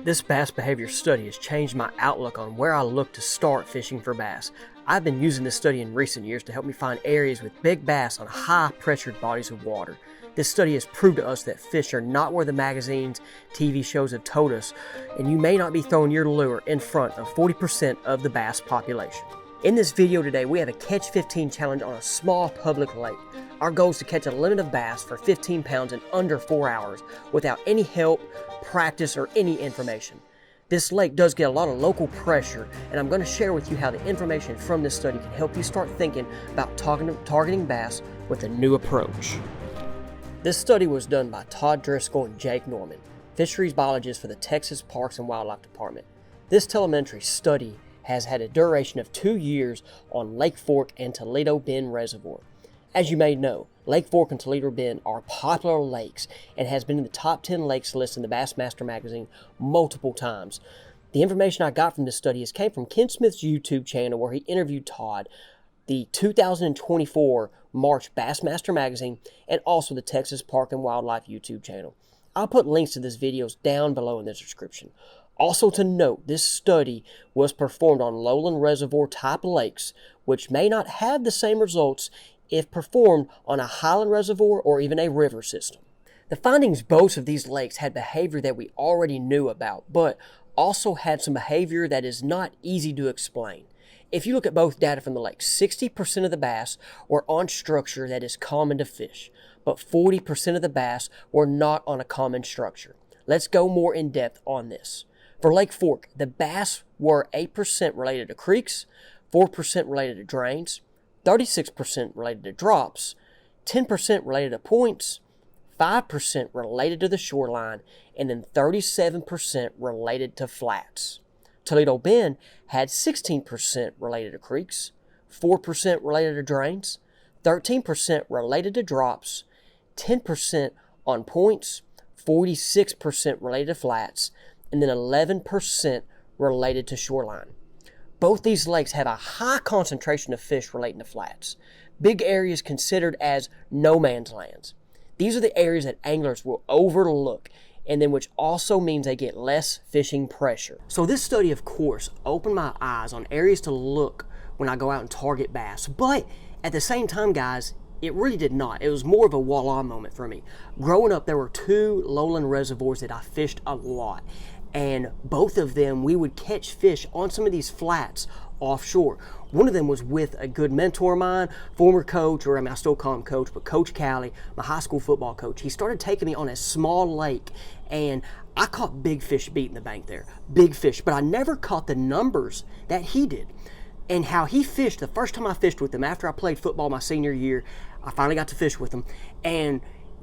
This bass behavior study has changed my outlook on where I look to start fishing for bass. I've been using this study in recent years to help me find areas with big bass on high-pressured bodies of water. This study has proved to us that fish are not where the magazines, TV shows have told us, and you may not be throwing your lure in front of 40% of the bass population. In this video today, we have a Catch 15 challenge on a small public lake. Our goal is to catch a limit of bass for 15 pounds in under 4 hours without any help, practice, or any information. This lake does get a lot of local pressure, and I'm going to share with you how the information from this study can help you start thinking about targeting bass with a new approach. This study was done by Todd Driscoll and Jake Norman, fisheries biologists for the Texas Parks and Wildlife Department. This telemetry study has had a duration of 2 years on Lake Fork and Toledo Bend Reservoir. As you may know, Lake Fork and Toledo Bend are popular lakes and has been in the top 10 lakes list in the Bassmaster magazine multiple times. The information I got from this study came from Ken Smith's YouTube channel, where he interviewed Todd, the 2024 March Bassmaster magazine, and also the Texas Park and Wildlife YouTube channel. I'll put links to these videos down below in the description. Also to note, this study was performed on lowland reservoir type lakes, which may not have the same results if performed on a highland reservoir or even a river system. The findings both of these lakes had behavior that we already knew about, but also had some behavior that is not easy to explain. If you look at both data from the lakes, 60% of the bass were on structure that is common to fish, but 40% of the bass were not on a common structure. Let's go more in depth on this. For Lake Fork, the bass were 8% related to creeks, 4% related to drains, 36% related to drops, 10% related to points, 5% related to the shoreline, and then 37% related to flats. Toledo Bend had 16% related to creeks, 4% related to drains, 13% related to drops, 10% on points, 46% related to flats, and then 11% related to shoreline. Both these lakes have a high concentration of fish relating to flats, big areas considered as no man's lands. These are the areas that anglers will overlook, and then which also means they get less fishing pressure. So this study, of course, opened my eyes on areas to look when I go out and target bass. But at the same time, guys, it really did not. It was more of a voila moment for me. Growing up, there were 2 lowland reservoirs that I fished a lot. And both of them, we would catch fish on some of these flats offshore. One of them was with a good mentor of mine, former coach, or I still call him coach, but Coach Callie, my high school football coach. He started taking me on a small lake, and I caught big fish beating the bank there. Big fish, but I never caught the numbers that he did. And how he fished, the first time I fished with him, after I played football my senior year, I finally got to fish with him. And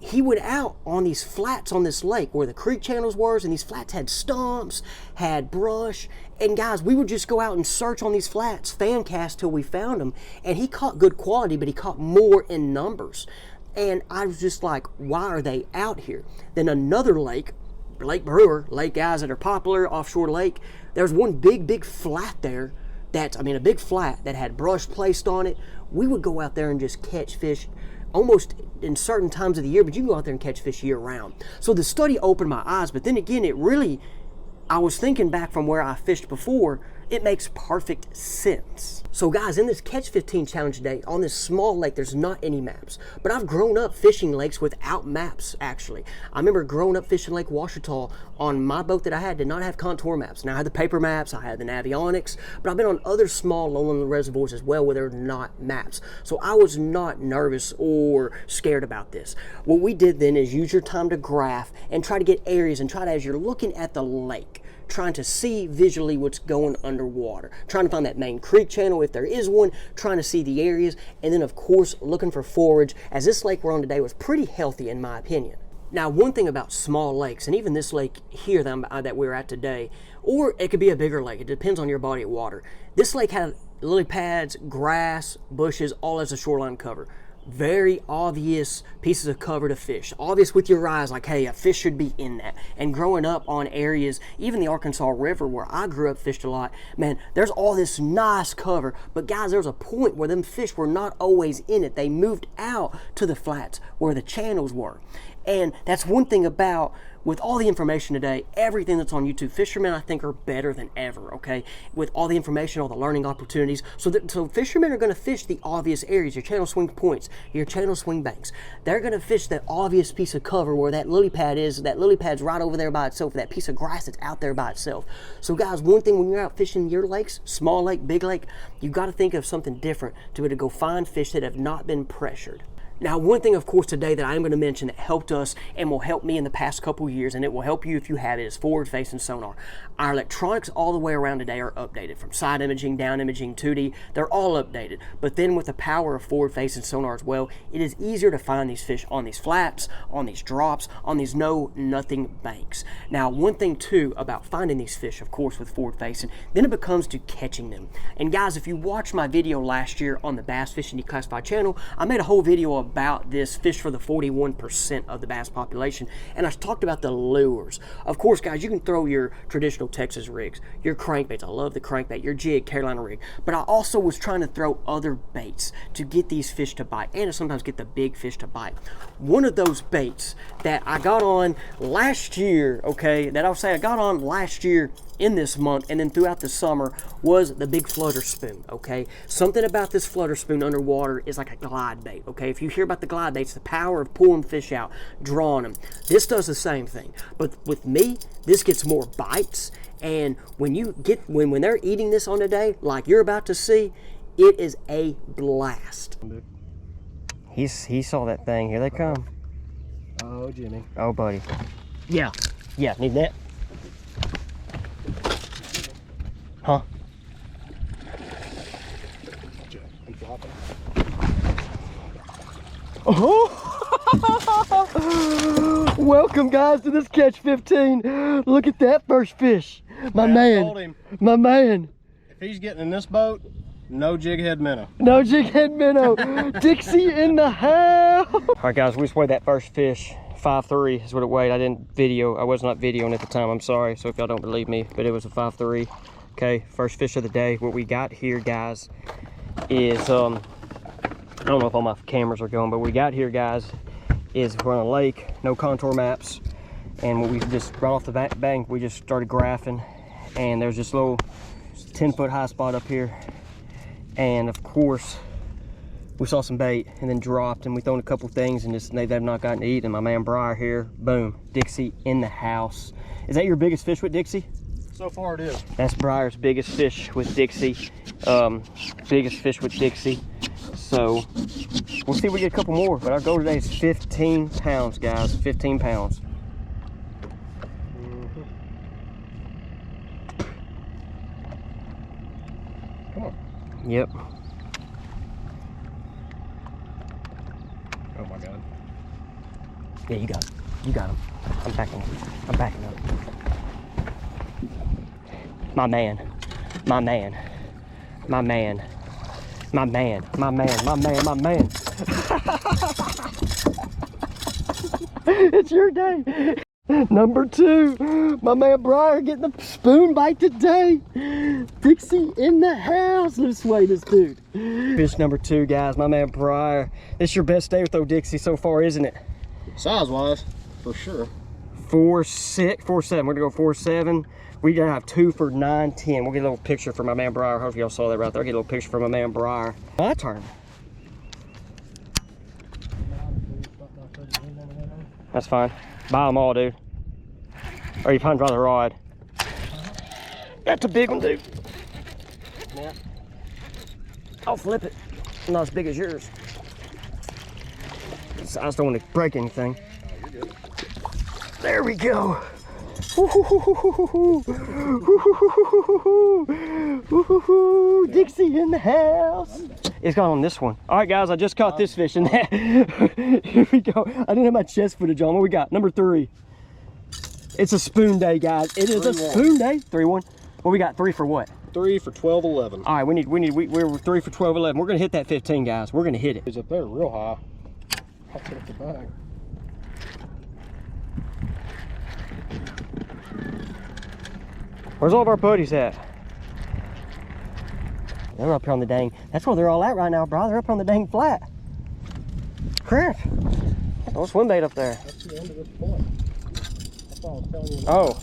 he went out on these flats on this lake where the creek channels were, and these flats had stumps, had brush, and guys, we would just go out and search on these flats, fan cast till we found them, and he caught good quality, but he caught more in numbers. And I was just like, why are they out here? Then another lake, Lake Brewer, lake guys that are popular, offshore lake, there's one big flat there, a big flat that had brush placed on it. We would go out there and just catch fish almost in certain times of the year, but you can go out there and catch fish year round. So the study opened my eyes, but then again, I was thinking back from where I fished before, it makes perfect sense. So guys, in this Catch 15 challenge today, on this small lake, there's not any maps. But I've grown up fishing lakes without maps, actually. I remember growing up fishing Lake Ouachita on my boat that I had, did not have contour maps. Now I had the paper maps, I had the Navionics, but I've been on other small lowland reservoirs as well where there are not maps. So I was not nervous or scared about this. What we did then is use your time to graph and try to get areas, and try to, as you're looking at the lake, trying to see visually what's going underwater, trying to find that main creek channel if there is one, trying to see the areas, and then of course looking for forage, as this lake we're on today was pretty healthy in my opinion. Now, one thing about small lakes, and even this lake here that we're at today, or it could be a bigger lake, it depends on your body of water. This lake had lily pads, grass, bushes, all as a shoreline cover. Very obvious pieces of cover to fish. Obvious with your eyes, like, hey, a fish should be in that. And growing up on areas, even the Arkansas River where I grew up, fished a lot, man, there's all this nice cover. But guys, there's a point where them fish were not always in it. They moved out to the flats where the channels were. And that's one thing about, with all the information today, everything that's on YouTube, fishermen I think are better than ever, okay? With all the information, all the learning opportunities. So fishermen are gonna fish the obvious areas, your channel swing points, your channel swing banks. They're gonna fish that obvious piece of cover where that lily pad is. That lily pad's right over there by itself, that piece of grass that's out there by itself. So guys, one thing when you're out fishing your lakes, small lake, big lake, you've got to think of something different to be able to go find fish that have not been pressured. Now, one thing, of course, today that I'm going to mention that helped us and will help me in the past couple years, and it will help you if you have it, is forward-facing sonar. Our electronics all the way around today are updated, from side imaging, down imaging, 2D. They're all updated. But then with the power of forward-facing sonar as well, it is easier to find these fish on these flats, on these drops, on these no-nothing banks. Now, one thing, too, about finding these fish, of course, with forward-facing, then it becomes to catching them. And guys, if you watched my video last year on the Bass Fishing Declassified channel, I made a whole video about this fish for the 41% of the bass population, and I talked about the lures. Of course, guys, you can throw your traditional Texas rigs, your crankbaits. I love the crankbait, your jig, Carolina rig, but I also was trying to throw other baits to get these fish to bite, and to sometimes get the big fish to bite. One of those baits that I got on last year, okay, that I'll say I got on last year in this month and then throughout the summer, was the big flutter spoon, okay? Something about this flutter spoon underwater is like a glide bait, okay? If you hear about the glide baits, the power of pulling fish out, drawing them. This does the same thing, but with me, this gets more bites, and when they're eating this on the day, like you're about to see, it is a blast. He saw that thing. Here they come. Oh, Jimmy. Oh, buddy. Yeah, need that. Huh? Oh! Welcome, guys, to this catch 15. Look at that first fish. My man. If he's getting in this boat, no jig head minnow. No jig head minnow. Dixie in the house. All right, guys, we just weighed that first fish. 5.3 is what it weighed. I was not videoing at the time, I'm sorry, so if y'all don't believe me, but it was a 5.3. Okay, first fish of the day. What we got here, guys, is I don't know if all my cameras are going, but what we got here, guys, is we're on a lake, no contour maps, and we just right off the bank, we just started graphing, and there's this little 10-foot high spot up here, and of course we saw some bait and then dropped, and we thrown a couple things, and just they've not gotten to eat. And my man Briar here, boom, Dixie in the house. Is that your biggest fish with Dixie? So far it is. That's Briar's biggest fish with Dixie. Biggest fish with Dixie. So we'll see if we get a couple more, but our goal today is 15 pounds, guys. 15 pounds. Come on. Yep. Oh my God. Yeah, you got him. You got him. I'm backing up. My man. It's your day. Number 2, my man Briar getting the spoon bite today. Dixie in the house. Let's weigh this dude. Fish number 2, guys, my man Briar. This is your best day with old Dixie so far, isn't it? Size wise, for sure. 4.6, 4.7. We're gonna go 4.7. We gotta have 2 for 9.10. We'll get a little picture for my man Briar. Hopefully y'all saw that right there. I'll get a little picture for my man Briar. My turn. That's fine. Buy them all, dude. Or you probably draw the rod. That's a big one, dude. Yeah. I'll flip it. Not as big as yours. I just don't want to break anything. Oh, you're good. There we go. Dixie in the house. It's got on this one. All right, guys, I just caught this fish in that. Here we go. I didn't have my chest footage on. What we got? Number 3. It's a spoon day, guys. It is a spoon day. 3-1. What we got? 3 for what? 3 for 12.11. All right, we're 3 for 12.11. We're gonna hit that 15, guys. We're gonna hit it. He's up there real high. I'll put it the bag. Where's all of our buddies at? They're up here on the dang. That's where they're all at right now, bro. They're up on the dang flat. Crap. No swim bait up there. That's the end of this point. That's all I was telling you. Oh.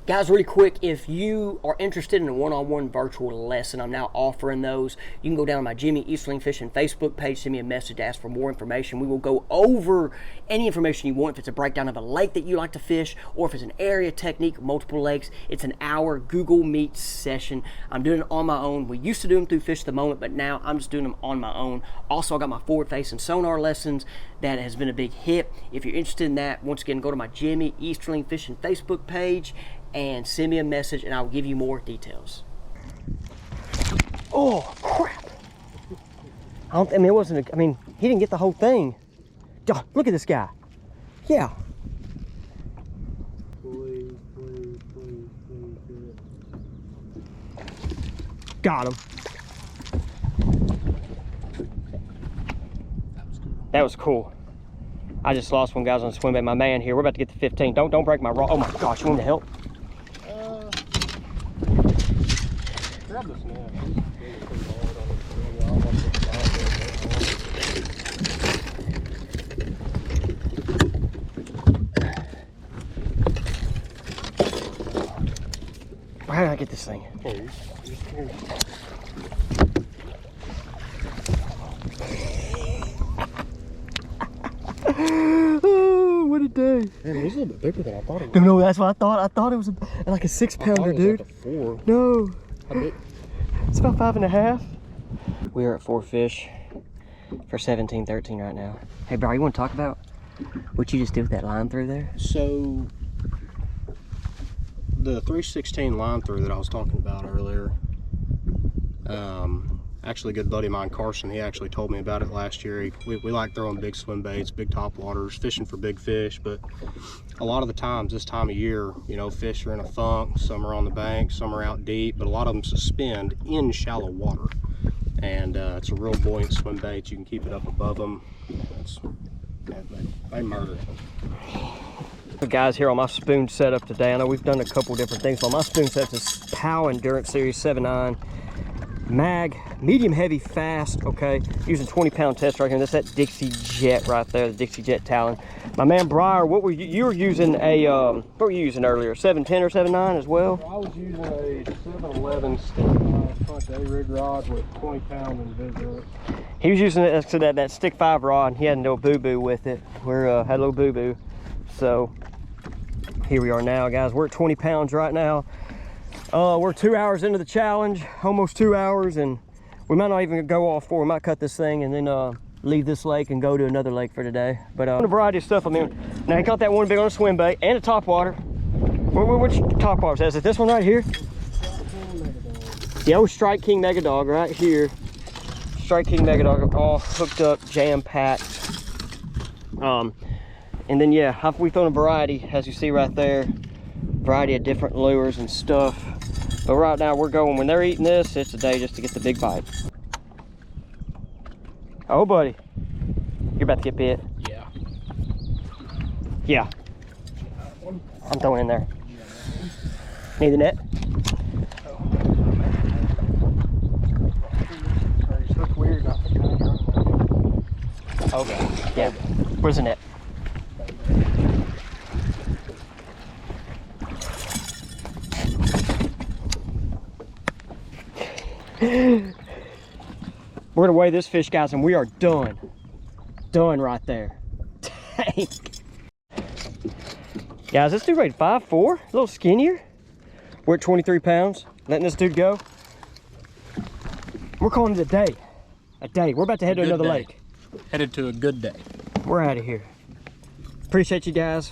Guys, really quick, if you are interested in a one-on-one virtual lesson, I'm now offering those. You can go down to my Jimmy Easterling Fishing Facebook page, send me a message, ask for more information. We will go over any information you want. If it's a breakdown of a lake that you like to fish, or if it's an area technique, multiple lakes, it's an hour Google Meet session. I'm doing it on my own. We used to do them through Fish the Moment, but now I'm just doing them on my own. Also, I got my forward-facing sonar lessons. That has been a big hit. If you're interested in that, once again, go to my Jimmy Easterling Fishing Facebook page and send me a message and I'll give you more details. Oh, crap. I mean, it wasn't, he didn't get the whole thing. Oh, look at this guy. Yeah. Please, please, please, please. Got him. That was cool. I just lost one, guys, on a swim bait. My man here, we're about to get to 15. Don't break my rod. Oh my gosh, you want me to help? Grab this net. How did I get this thing? Oh, what a day. Man, he's a little bit bigger than I thought it was. No, that's what I thought. I thought it was like a 6-pounder, dude. Like a 4. No. How big? It's about 5.5. We are at 4 fish for 17-13 right now. Hey, bro, you want to talk about what you just did with that line through there? So, the 316 line through that I was talking about earlier, actually a good buddy of mine, Carson, he actually told me about it last year. We like throwing big swim baits, big top waters, fishing for big fish, but a lot of the times this time of year, you know, fish are in a funk, some are on the bank, some are out deep, but a lot of them suspend in shallow water. And it's a real buoyant swim bait. You can keep it up above them. They murder. Guys, here on my spoon setup today, I know we've done a couple different things, but my spoon setup is POW Endurance Series 7.9 mag, medium heavy, fast, okay, using 20-pound test right here. That's that Dixie Jet right there, the Dixie Jet Talon. My man Briar, what were you were using a what were you using earlier, 710 or 7.9 as well? I was using a 711 stick front day rig rod with 20-pound Invis. He was using it to that stick 5 rod, and he had no boo-boo with it. We're had a little boo-boo. So here we are now, guys. We're at 20 pounds right now. We're 2 hours into the challenge, almost 2 hours, and we might not even go all 4. We might cut this thing and then leave this lake and go to another lake for today. But a variety of stuff. I mean, now he caught that one big on a swim bait and a top water. Which top water is it? This one right here? The old Strike King Mega Dog right here. Strike King Mega Dog, all hooked up, jam packed. And then yeah, we've thrown a variety, as you see right there, variety of different lures and stuff. But right now we're going, when they're eating this, it's a day just to get the big bite. Oh buddy, you're about to get bit. Yeah. Yeah. I'm throwing in there. Need the net? Okay, yeah. Where's the net? We're gonna weigh this fish, guys, and we are done. Done right there. Dang. Guys, this dude rated 5'4", a little skinnier. We're at 23 pounds, letting this dude go. We're calling it a day. A day. We're about to head to another lake. Headed to a good day. We're out of here. Appreciate you guys.